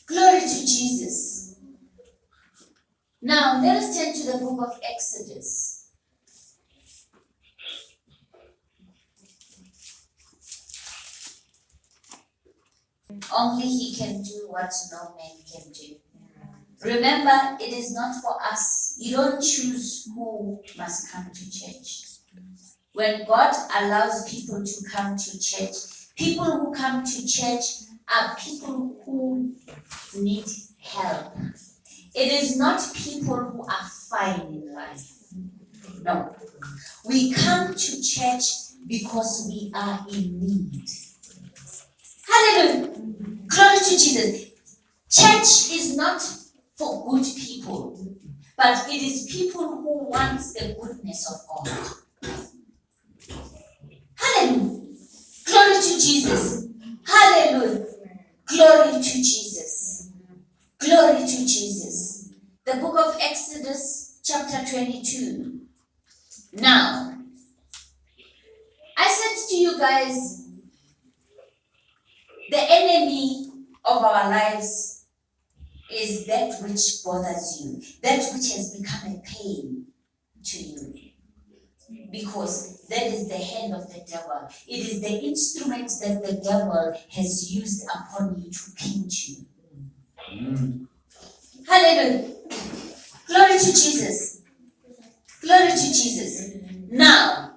Glory to Jesus. Now, let us turn to the book of Exodus. Only He can do what no man can do. Remember, it is not for us. You don't choose who must come to church. When God allows people to come to church, people who come to church are people who need help. It is not people who are fine in life. No. We come to church because we are in need. Hallelujah. Glory to Jesus. Church is not for good people, but it is people who want the goodness of God. Hallelujah. Glory to Jesus. Hallelujah. Glory to Jesus. Glory to Jesus. The book of Exodus, chapter 22. Now, I said to you guys, the enemy of our lives is that which bothers you, that which has become a pain to you. Because that is the hand of the devil. It is the instrument that the devil has used upon you to pinch you. Hallelujah. Glory to Jesus. Glory to Jesus. Now,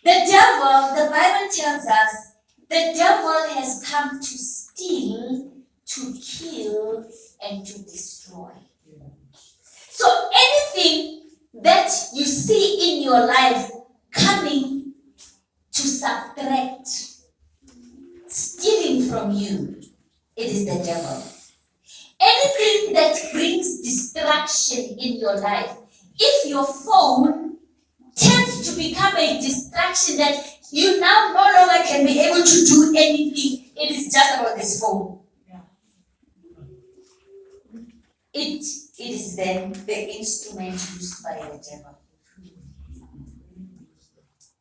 the devil, the Bible tells us, the devil has come to steal, to kill, and to destroy. So anything that you see in your life coming to subtract, stealing from you, it is the devil. Anything that brings distraction in your life, if your phone tends to become a distraction that you now no longer can be able to do anything, it is just about this phone. It is then the instrument used by the devil.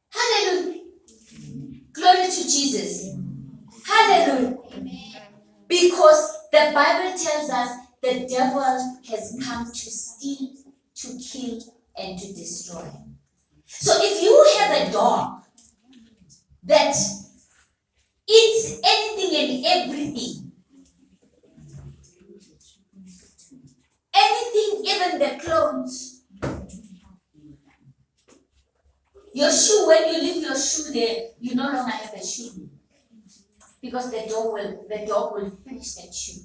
Hallelujah. Glory to Jesus. Hallelujah. Because the Bible tells us the devil has come to steal, to kill, and to destroy. So if you have a dog that eats anything and everything, anything, even the clothes, your shoe, when you leave your shoe there, you no longer have a shoe. Because the dog will finish that shoe.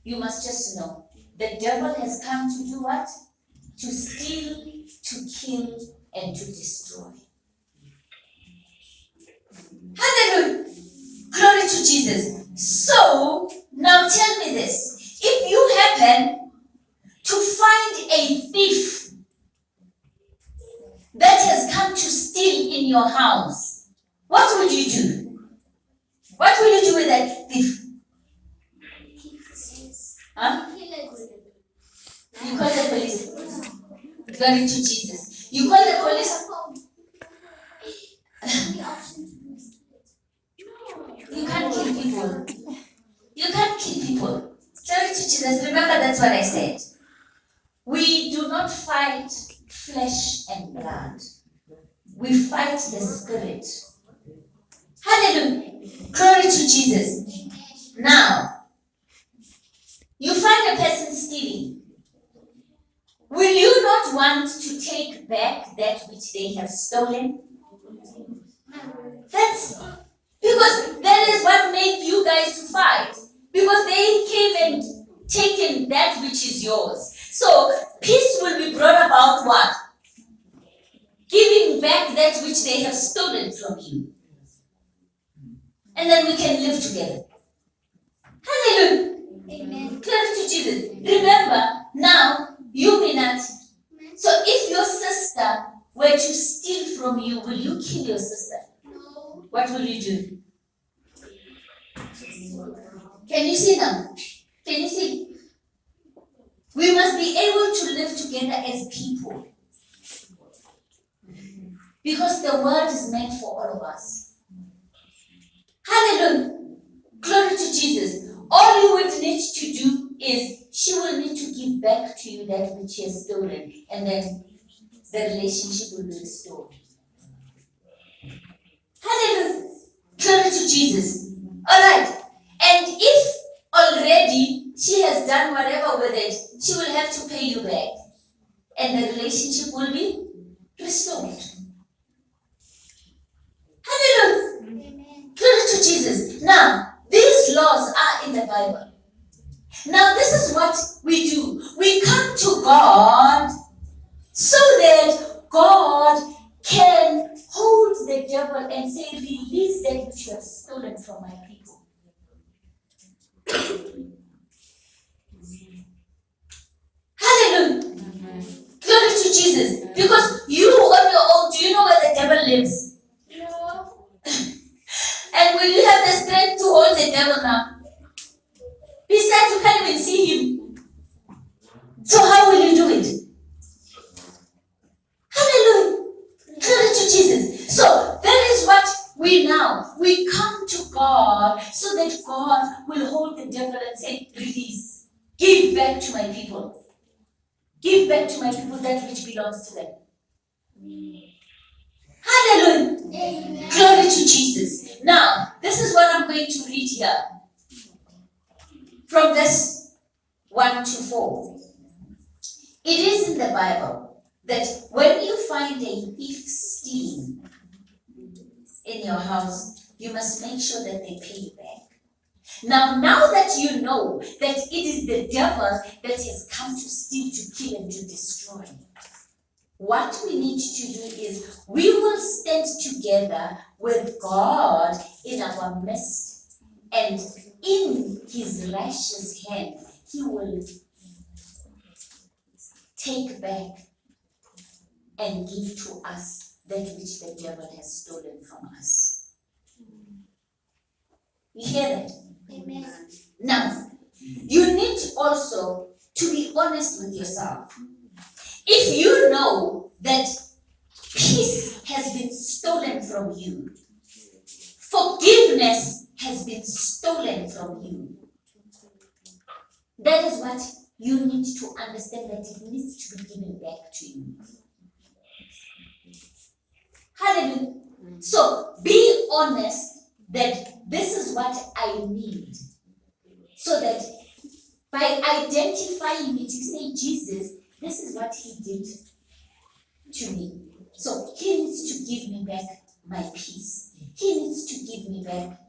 You must just know, the devil has come to do what? To steal, to kill, and to destroy. Hallelujah. Glory to Jesus. So, now tell me this. If you happen to find a thief that has come to steal in your house, what would you do? What will you do with that thief? Huh? You call the police. Glory to Jesus. You call the police. You can't kill people. You can't kill people. Glory to Jesus. Remember, that's what I said. We do not fight flesh and blood. We fight the spirit. Hallelujah. Glory to Jesus. Now, you find a person stealing. Will you not want to take back that which they have stolen? That's because that is what made you guys to fight. Because they came and taken that which is yours. So peace will be brought about what? Giving back that which they have stolen from you. And then we can live together. Hallelujah. Amen. Glory to Jesus. Remember, now, you may not. So if your sister were to steal from you, will you kill your sister? No. What will you do? Can you see now? Can you see? We must be able to live together as people. Because the world is meant for all of us. Hallelujah. Glory to Jesus. All you would need to do is she will need to give back to you that which she has stolen, and then the relationship will be restored. Hallelujah. Glory to Jesus. Alright. And if already she has done whatever with it, she will have to pay you back. And the relationship will be restored. Hallelujah. Amen. Glory to Jesus. Now, these laws are in the Bible. Now, this is what we do. We come to God so that God can hold the devil and say, release that which you have stolen from my people. Hallelujah. Glory to Jesus. Because you on your own, do you know where the devil lives? No. And will you have the strength to hold the devil now? Besides, you can't even see him. So how will you do it? Hallelujah. Glory to Jesus. So that is what we come to God so that God will hold the devil and say, release. Give back to my people. Give back to my people that which belongs to them. Hallelujah. Amen. Glory to Jesus. Now, this is what I'm going to read here. From verse 1 to 4. It is in the Bible that when you find a thief stealing in your house, you must make sure that they pay you back. Now that you know that it is the devil that has come to steal, to kill, and to destroy, what we need to do is we will stand together with God in our midst, and in his righteous hand, he will take back and give to us that which the devil has stolen from us. You hear that? Amen. Now, you need also to be honest with yourself. If you know that peace has been stolen from you, forgiveness has been stolen from you, that is what you need to understand, that it needs to be given back to you. Hallelujah. So be honest that this is what I need. So that by identifying it, you say, Jesus, this is what he did to me. So he needs to give me back my peace. He needs to give me back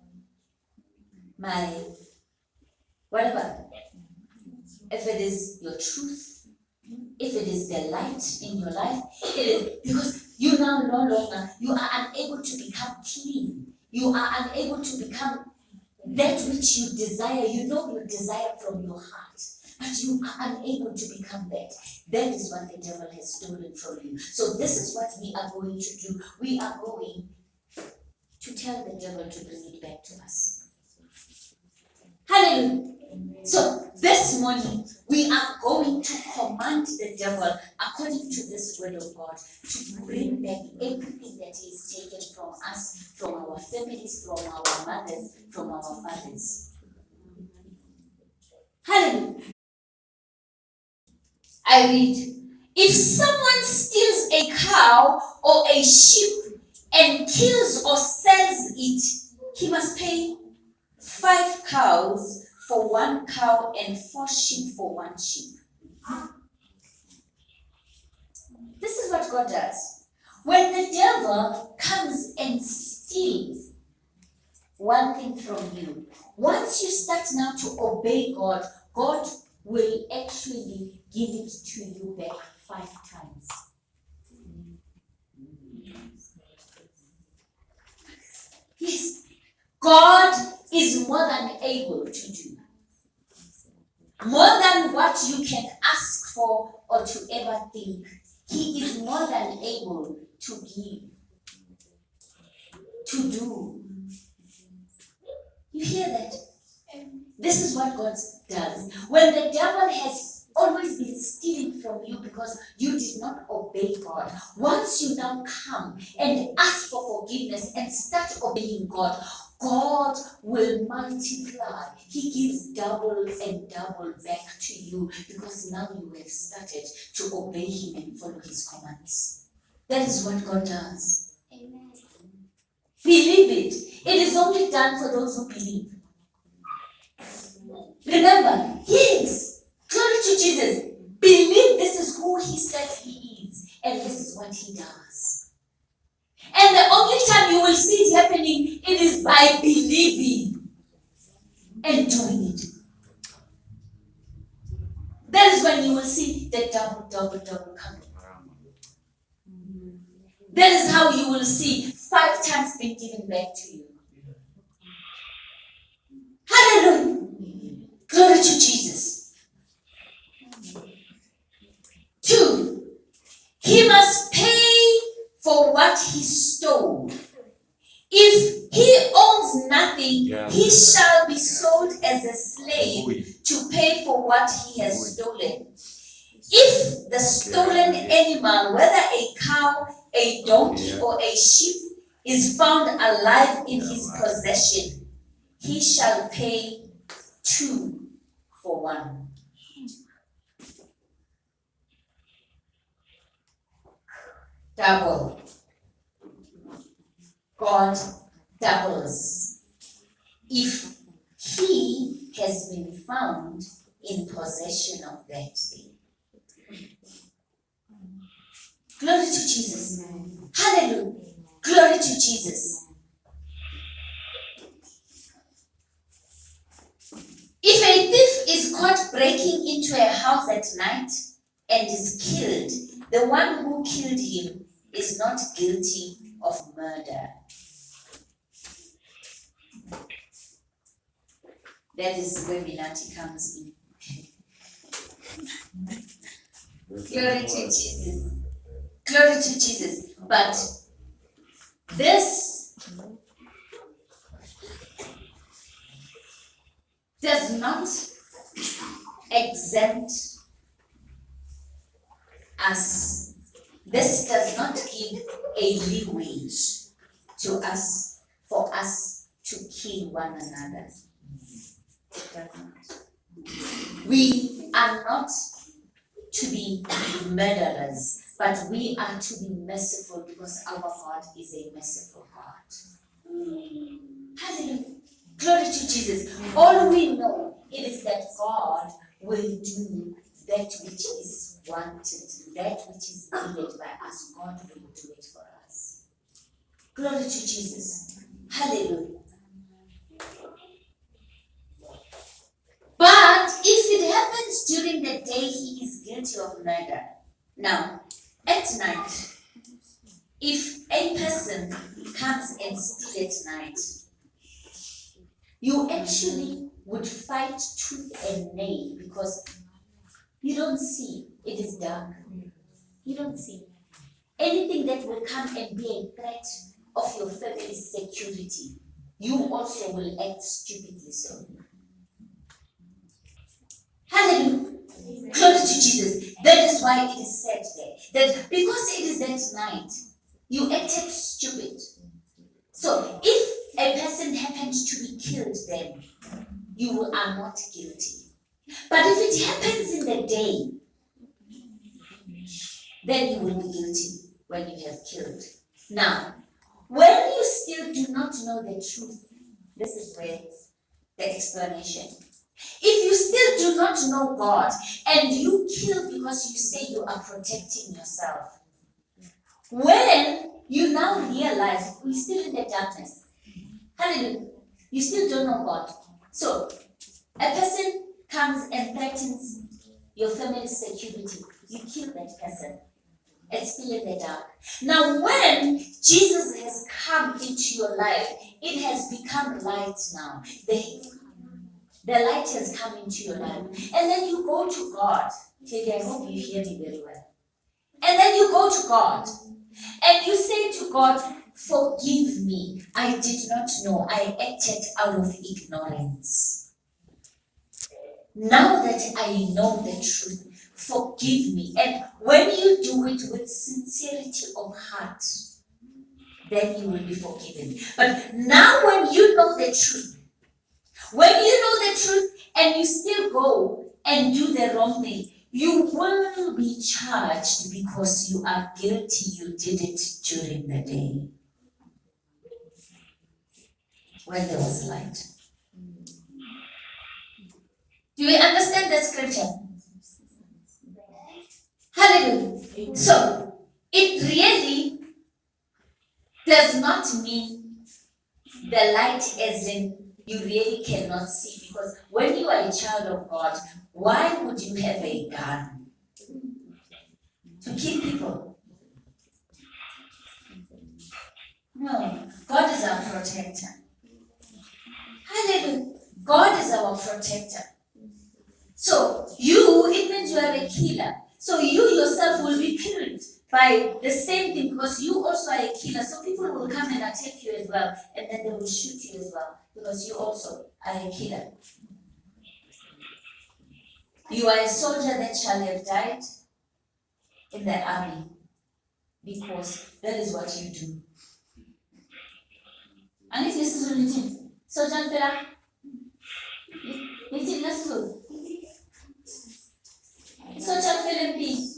my whatever. If it is your truth, if it is the light in your life, it is because you now no longer, you are unable to become clean. You are unable to become that which you desire. You know you desire from your heart, but you are unable to become that. That is what the devil has stolen from you. So this is what we are going to do. We are going to tell the devil to bring it back to us. Hallelujah. So this morning, we are going to command the devil, according to this word of God, to bring back everything that is taken from us, from our families, from our mothers, from our fathers. Hallelujah. I read, if someone steals a cow or a sheep and kills or sells it, he must pay 5 cows for 1 cow and 4 sheep for 1 sheep. This is what God does. When the devil comes and steals one thing from you, once you start now to obey God, God will actually give it to you back 5 times. Yes, God is more than able to do. More than what you can ask for or to ever think. He is more than able to give, to do. You hear that? This is what God does. When the devil has always been stealing from you because you did not obey God, once you now come and ask for forgiveness and start obeying God, God will multiply. He gives double and double back to you because now you have started to obey Him and follow His commands. That is what God does. Amen. Believe it. It is only done for those who believe. Remember, yes, glory to Jesus. Believe this is who He says He is, and this is what He does. And the only time you will see it happening, it is by believing and doing it. That is when you will see the double coming. That is how you will see 5 times being given back to you. Hallelujah. Glory to Jesus. 2, he must pay for what he stole. If he owns nothing, he shall be sold as a slave to pay for what he has stolen. If the stolen animal, whether a cow, a donkey, or a sheep, is found alive in his possession, he shall pay 2 for 1. Double. God doubles if he has been found in possession of that thing. Glory to Jesus. Hallelujah. Glory to Jesus. If a thief is caught breaking into a house at night and is killed, the one who killed him is not guilty of murder. That is where Minati comes in. Glory to Jesus. Glory to Jesus. But this does not exempt us. This does not give a leeway to us for us to kill one another. It does not. We are not to be murderers, but we are to be merciful because our God is a merciful God. Hallelujah. Glory to Jesus. All we know is that God will do that which is wanted, that which is needed by us. God will do it for us. Glory to Jesus. Hallelujah. But if it happens during the day, he is guilty of murder. Now, at night, if a person comes and steals at night, you actually would fight tooth and nail because you don't see. It is dark. You don't see. Anything that will come and be a threat of your family's security, you also will act stupidly so. Hallelujah. Glory to Jesus. That is why it is said there that because it is that night, you acted stupid. So if a person happened to be killed then, you are not guilty. But if it happens in the day, then you will be guilty when you have killed. Now, when you still do not know the truth, this is where the explanation. If you still do not know God and you kill because you say you are protecting yourself, when you now realize we're still in the darkness, hallelujah, you still don't know God. So, a person comes and threatens your family's security, you kill that person. It's still in the dark. Now, when Jesus has come into your life, it has become light now. The light has come into your life. And then you go to God. Teddy, I hope you hear me very well. And then you go to God. And you say to God, forgive me. I did not know. I acted out of ignorance. Now that I know the truth, forgive me. And when you do it with sincerity of heart, then you will be forgiven. But now when you know the truth, and you still go and do the wrong thing, you will be charged because you are guilty. You did it during the day when there was light. Do we understand the scripture? Hallelujah. So, it really does not mean the light as in you really cannot see, because when you are a child of God, why would you have a gun? To kill people? No. God is our protector. Hallelujah. God is our protector. So it means you are a killer. So you yourself will be killed by the same thing, because you also are a killer. So people will come and attack you as well, and then they will shoot you as well, because you also are a killer. You are a soldier that shall have died in the army, because that is what you do. And if this is religion, soldier fella, religion is good. Soldier fella, please.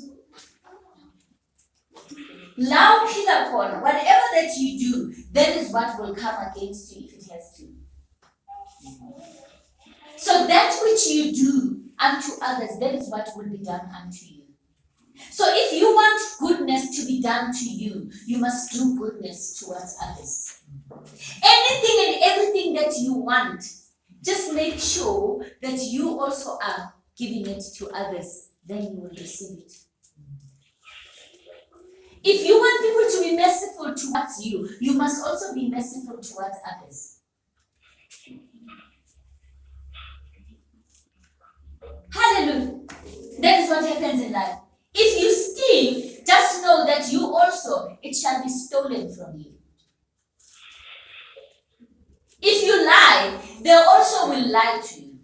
Now, killer corner, whatever that you do, that is what will come against you if it has to. So that which you do unto others, that is what will be done unto you. So if you want goodness to be done to you, you must do goodness towards others. Anything and everything that you want, just make sure that you also are giving it to others, then you will receive it. If you want people to be merciful towards you, you must also be merciful towards others. Hallelujah. That is what happens in life. If you steal, just know that you also, it shall be stolen from you. If you lie, they also will lie to you.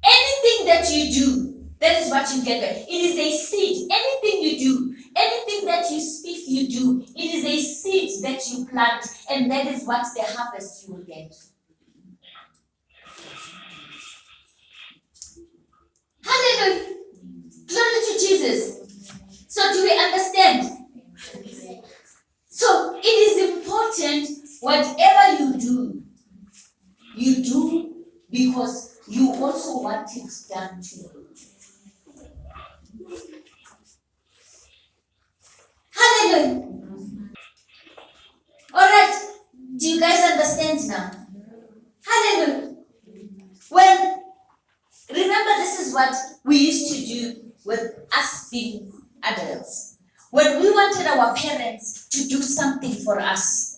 Anything that you do, that is what you get back. It is a seed. Anything you do, anything that you speak, you do, it is a seed that you plant, and that is what the harvest you will get. Hallelujah. Glory to Jesus. So do we understand? So it is important, whatever you do because you also want it done to you. Hallelujah. Alright, do you guys understand now? Hallelujah. Remember, this is what we used to do with us being adults. When we wanted our parents to do something for us,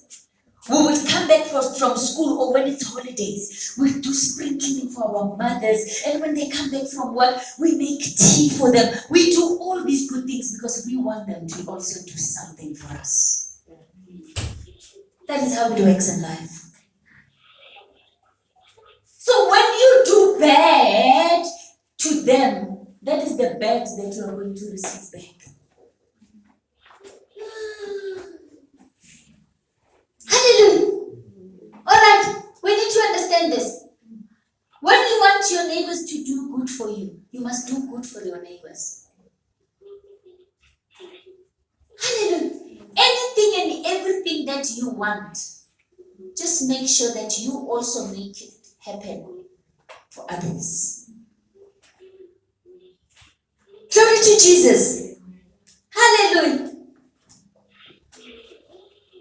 we would come back from school, or when it's holidays, we do spring cleaning for our mothers. And when they come back from work, we make tea for them. We do all these good things because we want them to also do something for us. That is how it works in life. So when you do bad to them, that is the bad that you are going to receive back. Hallelujah. Alright, we need to understand this. When you want your neighbors to do good for you, you must do good for your neighbors. Hallelujah. Anything and everything that you want, just make sure that you also make it happen for others. Glory to Jesus. Hallelujah.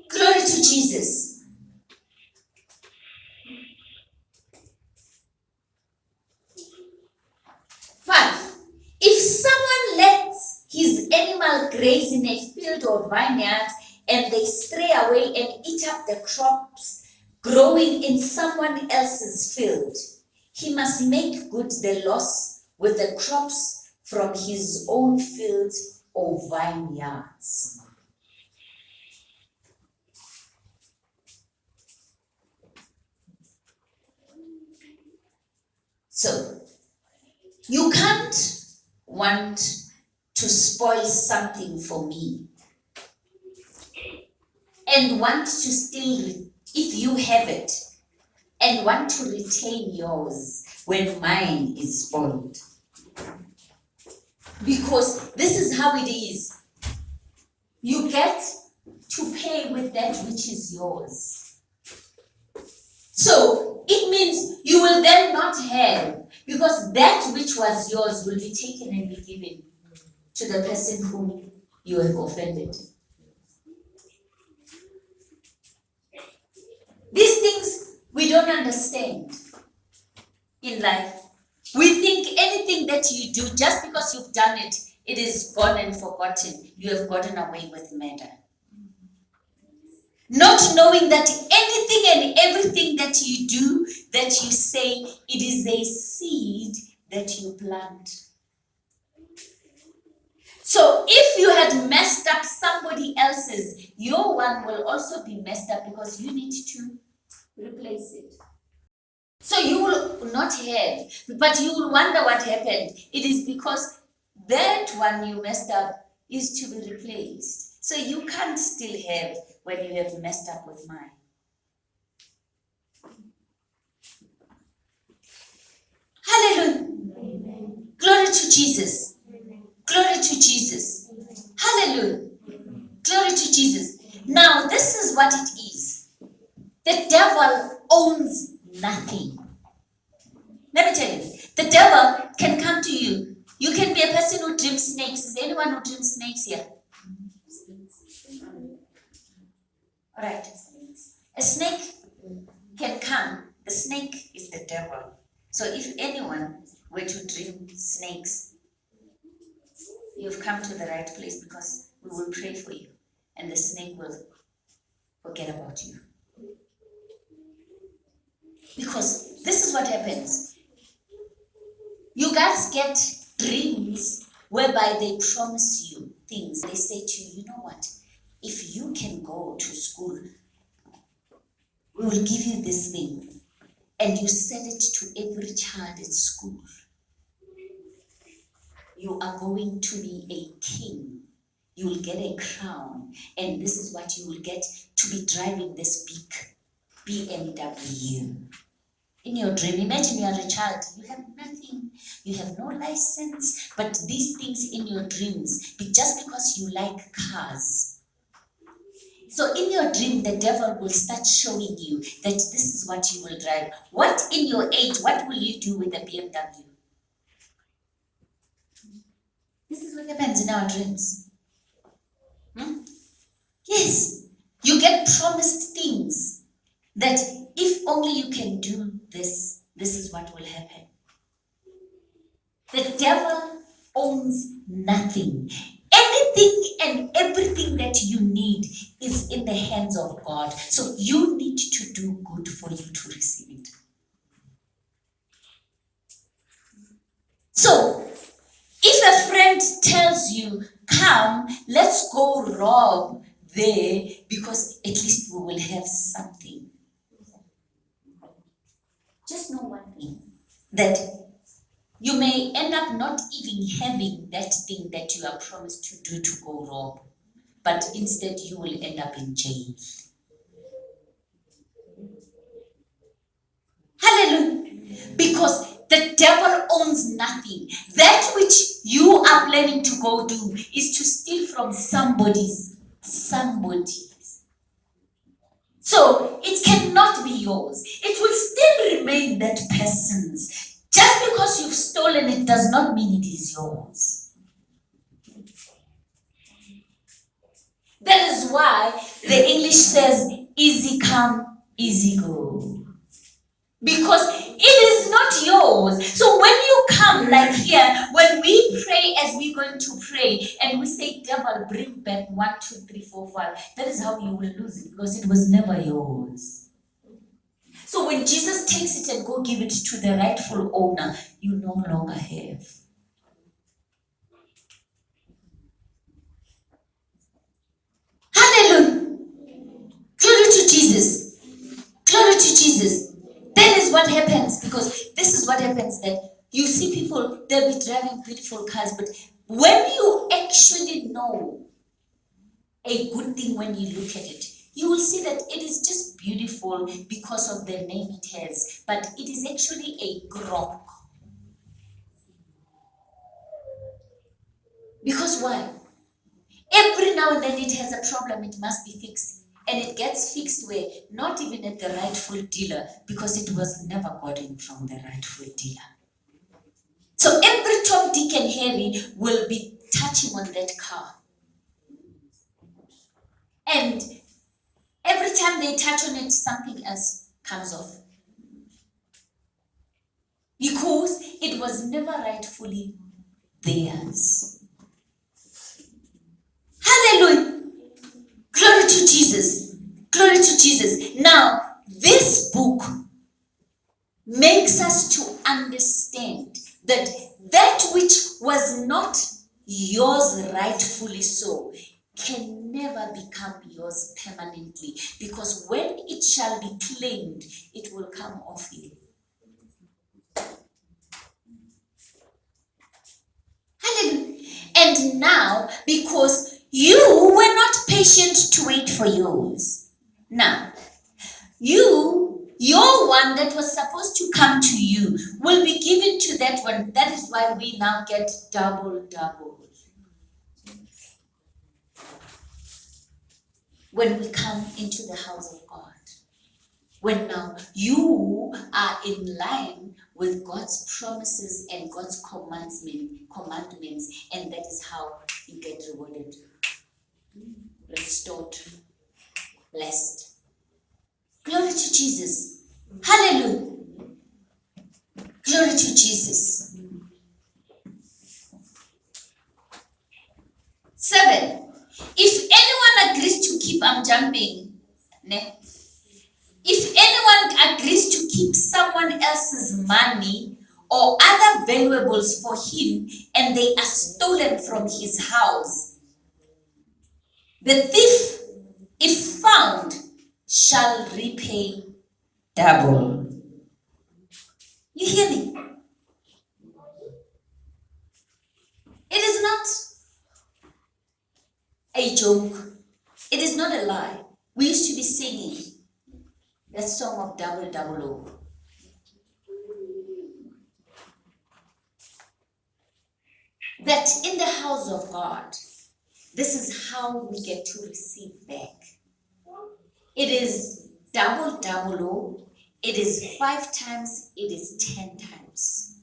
Glory to Jesus. If someone lets his animal graze in a field or vineyard, and they stray away and eat up the crops growing in someone else's field, he must make good the loss with the crops from his own fields or vineyards. So, you can't want to spoil something for me and want to still, if you have it, and want to retain yours when mine is spoiled. Because this is how it is. You get to pay with that which is yours. So it means you will then not have, because that which was yours will be taken and be given to the person whom you have offended. These things we don't understand in life. We think anything that you do, just because you've done it, it is gone and forgotten. You have gotten away with murder. Not knowing that anything and everything that you do, that you say, it is a seed that you plant. So if you had messed up somebody else's, your one will also be messed up because you need to replace it. So you will not have, but you will wonder what happened. It is because that one you messed up is to be replaced. So you can't still have when you have messed up with mine. Hallelujah. Amen. Glory to Jesus. Amen. Glory to Jesus. Amen. Hallelujah. Amen. Glory to Jesus. Now, this is what it is. The devil owns nothing. Let me tell you, the devil can come to you. You can be a person who dreams snakes. Is there anyone who dreams snakes here? All right. A snake can come. The snake is the devil. So if anyone were to dream snakes, you've come to the right place, because we will pray for you and the snake will forget about you. Because this is what happens. You guys get dreams whereby they promise you things. They say to you, you know what? If you can go to school, we will give you this thing. And you sell it to every child in school. You are going to be a king. You will get a crown. And this is what you will get, to be driving this big BMW. In your dream, imagine you are a child, you have nothing, you have no license, but these things in your dreams, just because you like cars. So in your dream, the devil will start showing you that this is what you will drive. What in your age, what will you do with a BMW? This is what happens in our dreams. Yes, you get promised things that if only you can do this, this is what will happen. The devil owns nothing. Anything and everything that you need is in the hands of God. So you need to do good for you to receive it. So if a friend tells you, come, let's go rob there, because at least we will have something. Just know one thing, that you may end up not even having that thing that you are promised to do to go rob, but instead you will end up in jail. Hallelujah. Because the devil owns nothing. That which you are planning to go do is to steal from somebody. So it cannot be yours. It will still remain that person's. Just because you've stolen it does not mean it is yours. That is why the English says, easy come, easy go. Because it is not yours. So when you come like here, when we pray as we're going to pray, and we say, devil, bring back 1, 2, 3, 4, 5, that is how you will lose it, because it was never yours. So when Jesus takes it and go give it to the rightful owner, you no longer have. Hallelujah. Glory to Jesus. Glory to Jesus. That is what happens, because this is what happens, that you see people, they'll be driving beautiful cars, but When you actually know a good thing, when you look at it, you will see that it is just beautiful because of the name it has, but it is actually a grok. Because why? Every now and then it has a problem, it must be fixed. And it gets fixed where? Not even at the rightful dealer, because it was never gotten from the rightful dealer. So every Tom, Dick, and Harry will be touching on that car. And every time they touch on it, something else comes off. Because it was never rightfully theirs. Hallelujah. Glory to Jesus. Glory to Jesus. Now, this book makes us to understand that that which was not yours rightfully so can never become yours permanently, because when it shall be claimed, it will come off you. Hallelujah. And now, because you were not patient to wait for yours, now your one that was supposed to come to you will be given to that one. That is why we now get double when we come into the house of God. When now you are in line with God's promises and God's commandments, and that is how you get rewarded, restored, blessed. Glory to Jesus. Hallelujah. Glory to Jesus. 7. If anyone agrees to keep, I'm jumping. If anyone agrees to keep someone else's money or other valuables for him, and they are stolen from his house, the thief, if found, shall repay double. You hear me? It is not a joke. It is not a lie. We used to be singing that song of double, double O. That in the house of God, this is how we get to receive back. It is double, double O. It is 5 times. It is 10 times.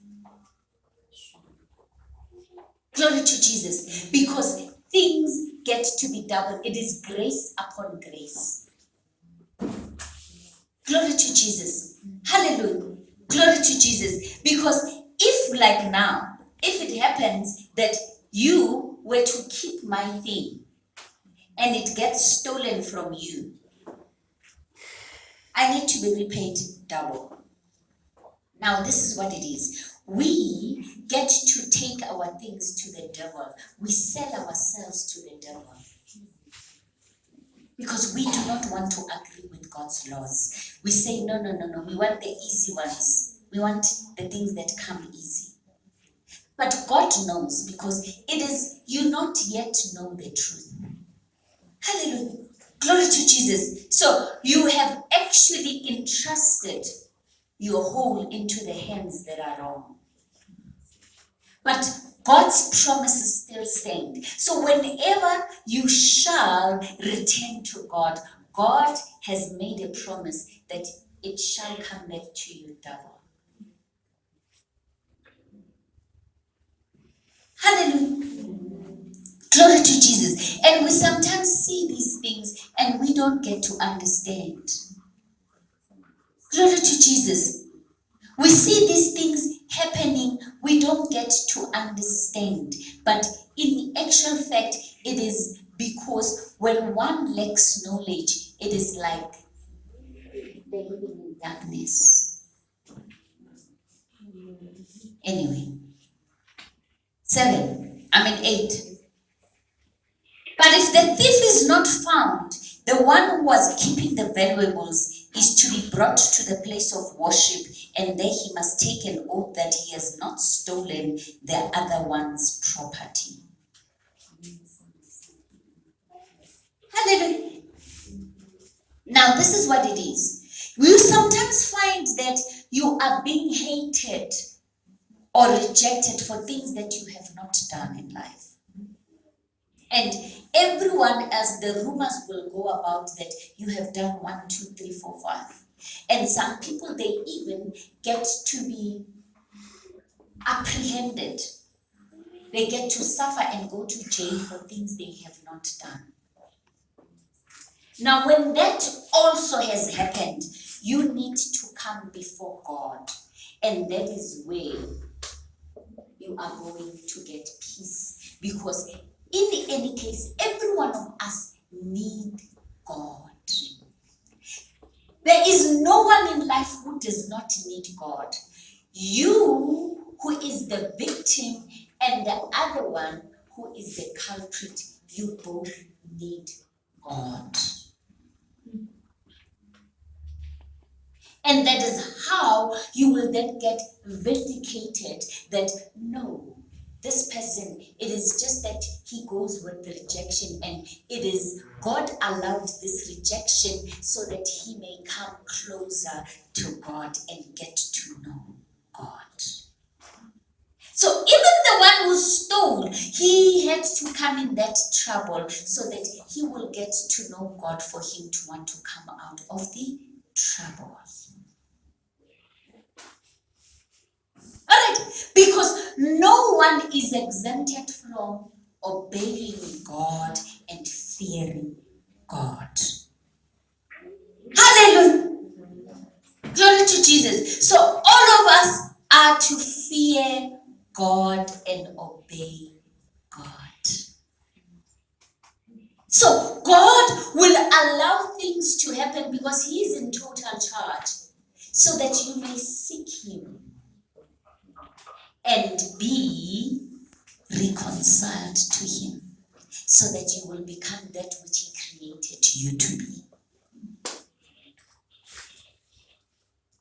Glory to Jesus. Because things get to be double. It is grace upon grace. Glory to Jesus. Hallelujah. Glory to Jesus. Because if, like now, if it happens that you were to keep my thing and it gets stolen from you, I need to be repaid double. Now, this is what it is. We get to take our things to the devil. We sell ourselves to the devil. Because we do not want to agree with God's laws. We say, no. We want the easy ones. We want the things that come easy. But God knows, because it is you not yet know the truth. Hallelujah. Glory to Jesus. So you have actually entrusted your whole into the hands that are wrong. But God's promises still stand. So whenever you shall return to God, God has made a promise that it shall come back to you double. Hallelujah. Glory to Jesus. And we sometimes see these things and we don't get to understand. Glory to Jesus. We see these things happening, we don't get to understand. But in the actual fact, it is because when one lacks knowledge, it is like they're living in darkness. Anyway, 8. But if the thief is not found, the one who was keeping the valuables, is to be brought to the place of worship, and there he must take an oath that he has not stolen the other one's property. Hallelujah. Now, this is what it is. We sometimes find that you are being hated or rejected for things that you have not done in life. And everyone else, the rumors will go about that you have done 1, 2, 3, 4, 5. And some people, they even get to be apprehended. They get to suffer and go to jail for things they have not done. Now, when that also has happened, you need to come before God. And that is where you are going to get peace. Because in any case, every one of us need God. There is no one in life who does not need God. You, who is the victim, and the other one who is the culprit, you both need God. And that is how you will then get vindicated that no, this person, it is just that he goes with the rejection, and it is God allowed this rejection so that he may come closer to God and get to know God. So even the one who stole, he had to come in that trouble so that he will get to know God for him to want to come out of the trouble. Alright, because no one is exempted from obeying God and fearing God. Hallelujah. Glory to Jesus. So all of us are to fear God and obey God. So God will allow things to happen because he is in total charge, so that you may seek him and be reconciled to him, so that you will become that which he created you to be.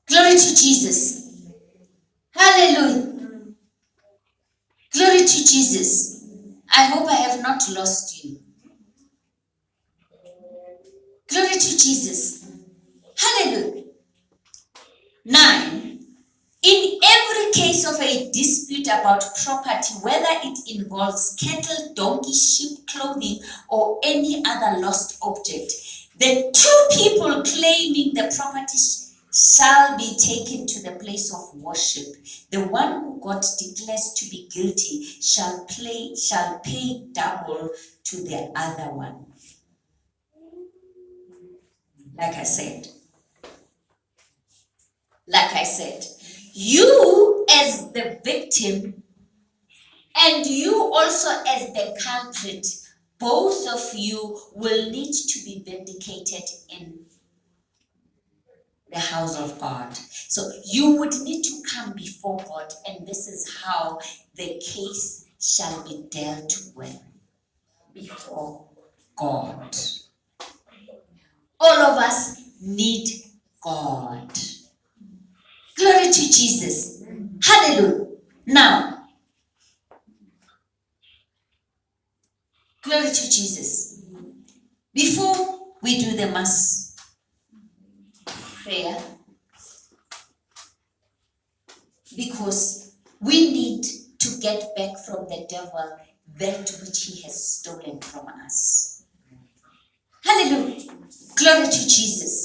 Glory to Jesus. Hallelujah. Glory to Jesus. I hope I have not lost you. Glory to Jesus. Hallelujah. 9. In every case of a dispute about property, whether it involves cattle, donkey, sheep, clothing, or any other lost object, the two people claiming the property shall be taken to the place of worship. The one who God declares to be guilty shall pay double to the other one. Like I said, you as the victim and you also as the culprit, both of you will need to be vindicated in the house of God. So you would need to come before God, and this is how the case shall be dealt with before God. All of us need God. Glory to Jesus. Hallelujah. Now, glory to Jesus. Before we do the mass prayer, because we need to get back from the devil that which he has stolen from us. Hallelujah. Glory to Jesus.